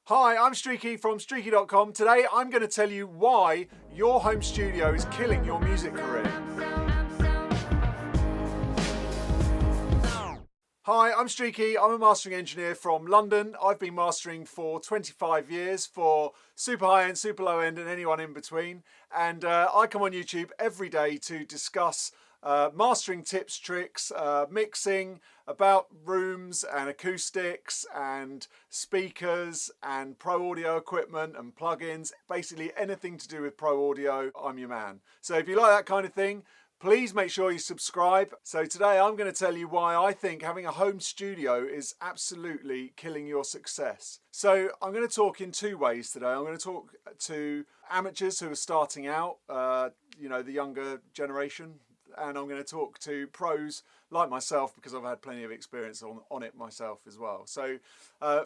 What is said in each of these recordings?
Hi, I'm Streaky from Streaky.com. Today I'm going to tell you why your home studio is killing your music career. Hi, I'm Streaky. I'm a mastering engineer from London. I've been mastering for 25 years for super high end, super low end and anyone in between. And I come on YouTube every day to discuss mastering tips, tricks, mixing, about rooms and acoustics and speakers and pro audio equipment and plugins, basically anything to do with pro audio, I'm your man. So if you like that kind of thing, please make sure you subscribe. So today I'm going to tell you why I think having a home studio is absolutely killing your success. So I'm going to talk in two ways today. I'm going to talk to amateurs who are starting out, the younger generation, and I'm going to talk to pros like myself because I've had plenty of experience on it myself as well. So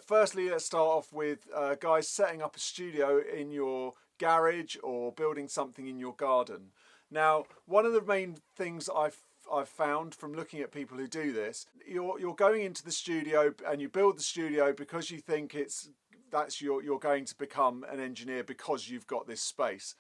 firstly, let's start off with guys setting up a studio in your garage or building something in your garden. Now, one of the main things I've found from looking at people who do this, you're going into the studio and you build the studio because you think you're going to become an engineer because you've got this space.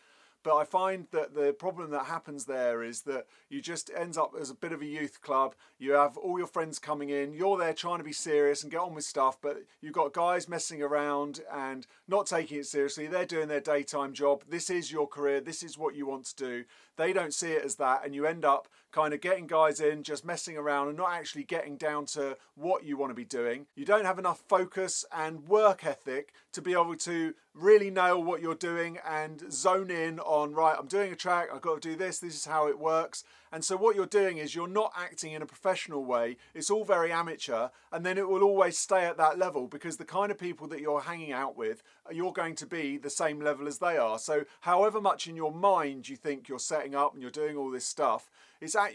But I find that the problem that happens there is that you just ends up as a bit of a youth club. You have all your friends coming in. You're there trying to be serious and get on with stuff, but you've got guys messing around and not taking it seriously. They're doing their daytime job. This is your career. This is what you want to do. They don't see it as that, and you end up kind of getting guys in, just messing around and not actually getting down to what you want to be doing. You don't have enough focus and work ethic to be able to really nail what you're doing and zone in on, right, I'm doing a track, I've got to do this is how it works. And so what you're doing is you're not acting in a professional way. It's all very amateur, and then it will always stay at that level because the kind of people that you're hanging out with, you're going to be the same level as they are. So however much in your mind you think you're setting up and you're doing all this stuff,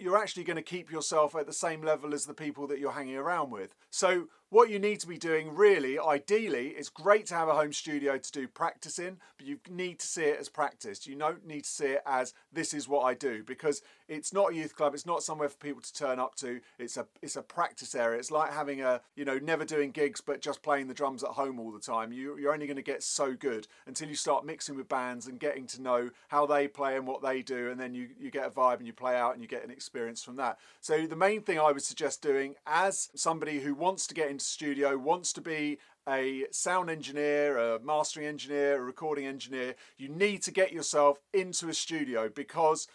you're actually going to keep yourself at the same level as the people that you're hanging around with. So what you need to be doing really, ideally, it's great to have a home studio to do practice in, but you need to see it as practice. You don't need to see it as this is what I do, because it's not a youth club. It's not somewhere for people to turn up to. It's a practice area. It's like having never doing gigs, but just playing the drums at home all the time. You're only going to get so good until you start mixing with bands and getting to know how they play and what they do. And then you get a vibe and you play out and you get an experience from that. So the main thing I would suggest doing as somebody who wants to get into studio, wants to be a sound engineer, a mastering engineer, a recording engineer, you need to get yourself into a studio because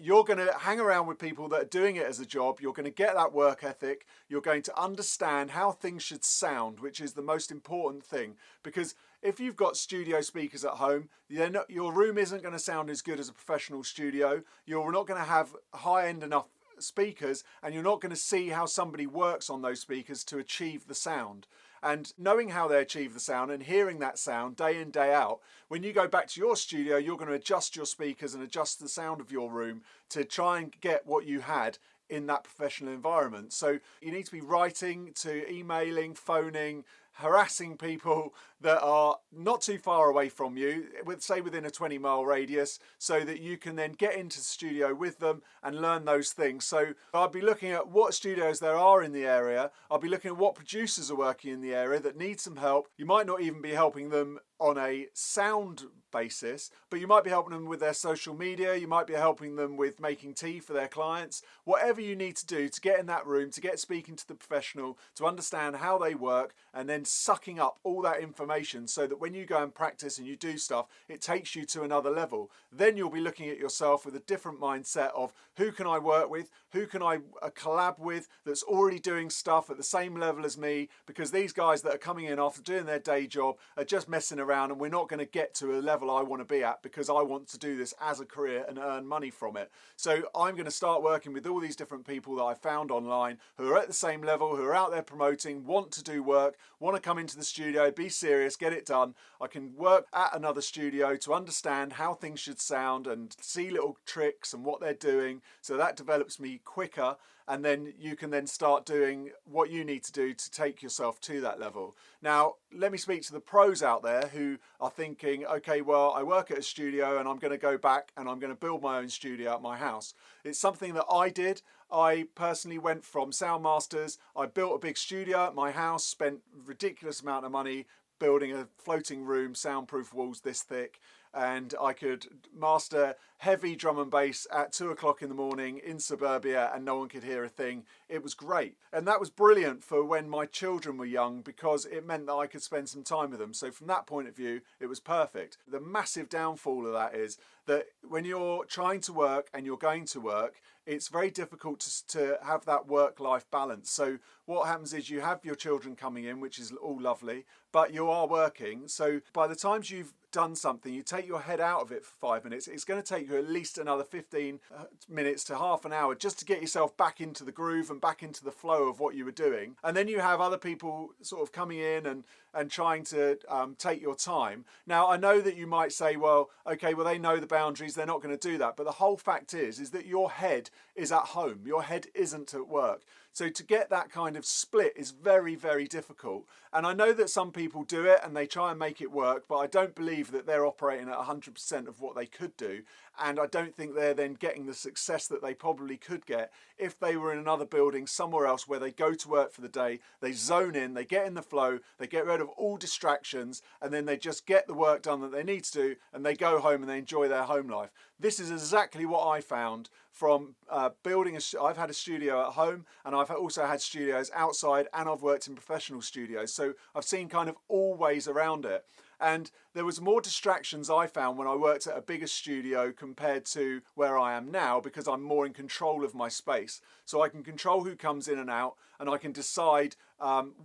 you're going to hang around with people that are doing it as a job. You're going to get that work ethic. You're going to understand how things should sound, which is the most important thing. Because if you've got studio speakers at home, your room isn't going to sound as good as a professional studio. You're not going to have high-end enough speakers, and you're not going to see how somebody works on those speakers to achieve the sound. And knowing how they achieve the sound and hearing that sound day in, day out, when you go back to your studio, you're going to adjust your speakers and adjust the sound of your room to try and get what you had in that professional environment. So you need to be writing, to emailing, phoning, harassing people that are not too far away from you, say within a 20-mile radius, so that you can then get into the studio with them and learn those things. So I'll be looking at what studios there are in the area. I'll be looking at what producers are working in the area that need some help. You might not even be helping them on a sound basis, but you might be helping them with their social media. You might be helping them with making tea for their clients. Whatever you need to do to get in that room, to get speaking to the professional, to understand how they work, and then sucking up all that information so that when you go and practice and you do stuff, it takes you to another level. Then you'll be looking at yourself with a different mindset of who can I work with, who can I collab with that's already doing stuff at the same level as me, because these guys that are coming in after doing their day job are just messing around, and we're not going to get to a level I want to be at because I want to do this as a career and earn money from it. So I'm going to start working with all these different people that I found online who are at the same level, who are out there promoting, want to do work, want to come into the studio, be serious, get it done. I can work at another studio to understand how things should sound and see little tricks and what they're doing, so that develops me quicker, and then you can then start doing what you need to do to take yourself to that level. Now, let me speak to the pros out there who are thinking, okay, well, I work at a studio and I'm going to go back and I'm going to build my own studio at my house. It's something that I did. I personally went from Soundmasters. I built a big studio at my house, spent a ridiculous amount of money building a floating room, soundproof walls this thick, and I could master heavy drum and bass at 2 o'clock in the morning in suburbia and no one could hear a thing. It was great. And that was brilliant for when my children were young because it meant that I could spend some time with them. So from that point of view, it was perfect. The massive downfall of that is that when you're trying to work and you're going to work, it's very difficult to have that work-life balance. So what happens is you have your children coming in, which is all lovely, but you are working. So by the time you've done something, you take your head out of it for 5 minutes, it's going to take you at least another 15 minutes to half an hour just to get yourself back into the groove and back into the flow of what you were doing. And then you have other people sort of coming in and trying to take your time. Now, I know that you might say, well, okay, well, they know the boundaries, they're not going to do that. But the whole fact is that your head is at home. Your head isn't at work. So to get that kind of split is very, very difficult. And I know that some people do it and they try and make it work, but I don't believe that they're operating at 100% of what they could do. And I don't think they're then getting the success that they probably could get if they were in another building somewhere else where they go to work for the day, they zone in, they get in the flow, they get rid of all distractions, and then they just get the work done that they need to do, and they go home and they enjoy their home life. This is exactly what I found from building I've had a studio at home, and I've also had studios outside, and I've worked in professional studios. So I've seen kind of all ways around it. And there was more distractions I found when I worked at a bigger studio compared to where I am now, because I'm more in control of my space. So I can control who comes in and out, and I can decide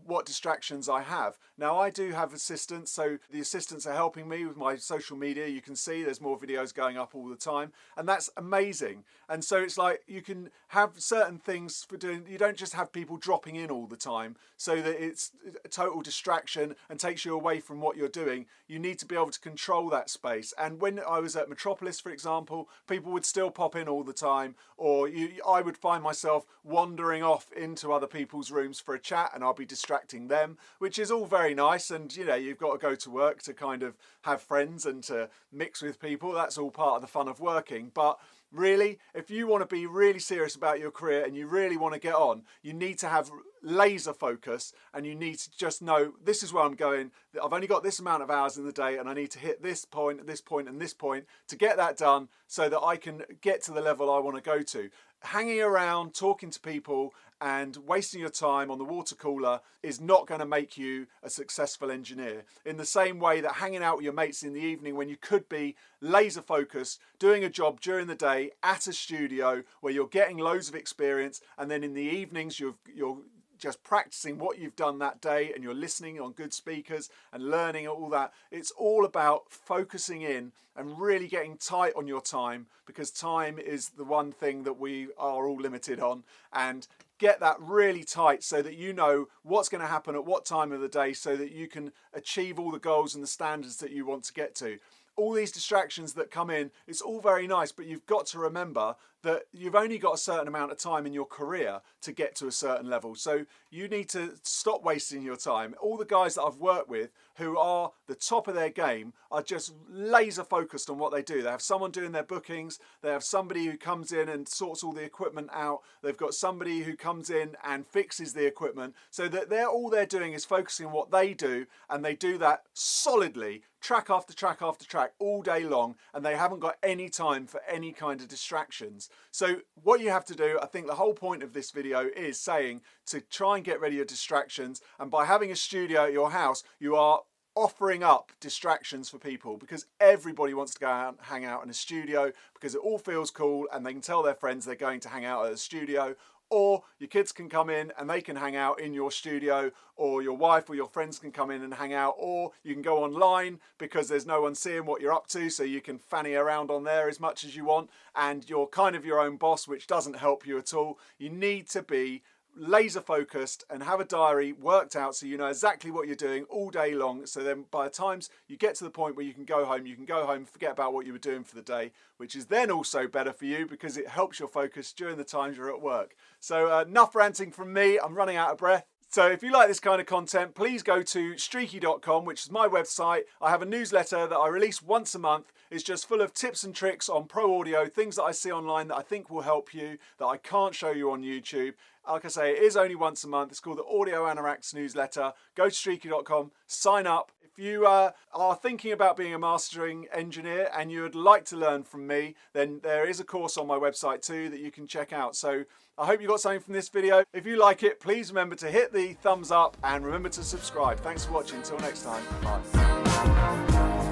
what distractions I have. Now, I do have assistants, so the assistants are helping me with my social media. You can see there's more videos going up all the time, and that's amazing. And so it's like you can have certain things for doing. You don't just have people dropping in all the time so that it's a total distraction and takes you away from what you're doing. You need to be able to control that space. And when I was at Metropolis, for example, people would still pop in all the time, or I would find myself wandering off into other people's rooms for a chat, and I'll be distracting them, which is all very nice. And you know, you've got to go to work to kind of have friends and to mix with people. That's all part of the fun of working. But really, if you want to be really serious about your career and you really want to get on, you need to have laser focus, and you need to just know, this is where I'm going. I've only got this amount of hours in the day, and I need to hit this point, this point, and this point to get that done so that I can get to the level I want to go to. Hanging around, talking to people and wasting your time on the water cooler is not going to make you a successful engineer. In the same way that hanging out with your mates in the evening when you could be laser focused, doing a job during the day at a studio where you're getting loads of experience, and then in the evenings you're just practicing what you've done that day, and you're listening on good speakers and learning all that. It's all about focusing in and really getting tight on your time, because time is the one thing that we are all limited on. And get that really tight so that you know what's going to happen at what time of the day, so that you can achieve all the goals and the standards that you want to get to. All these distractions that come in, it's all very nice, but you've got to remember that you've only got a certain amount of time in your career to get to a certain level. So you need to stop wasting your time. All the guys that I've worked with who are the top of their game are just laser focused on what they do. They have someone doing their bookings. They have somebody who comes in and sorts all the equipment out. They've got somebody who comes in and fixes the equipment, so that all they're doing is focusing on what they do, and they do that solidly, track after track after track, all day long, and they haven't got any time for any kind of distractions. So what you have to do, I think the whole point of this video is saying to try and get rid of your distractions, and by having a studio at your house, you are offering up distractions for people, because everybody wants to go out and hang out in a studio because it all feels cool and they can tell their friends they're going to hang out at a studio. Or your kids can come in and they can hang out in your studio, or your wife or your friends can come in and hang out, or you can go online because there's no one seeing what you're up to, so you can fanny around on there as much as you want, and you're kind of your own boss, which doesn't help you at all. You need to be laser focused and have a diary worked out so you know exactly what you're doing all day long, so then by the times you get to the point where you can go home, forget about what you were doing for the day, which is then also better for you because it helps your focus during the times you're at work. So enough ranting from me, I'm running out of breath. So if you like this kind of content, please go to streaky.com, which is my website. I have a newsletter that I release once a month. It's just full of tips and tricks on pro audio, things that I see online that I think will help you, that I can't show you on YouTube. Like I say, it is only once a month. It's called the Audio Anoraks newsletter. Go to streaky.com, sign up. If you are thinking about being a mastering engineer and you would like to learn from me, then there is a course on my website too that you can check out. So I hope you got something from this video. If you like it, please remember to hit the thumbs up and remember to subscribe. Thanks for watching. Until next time. Bye.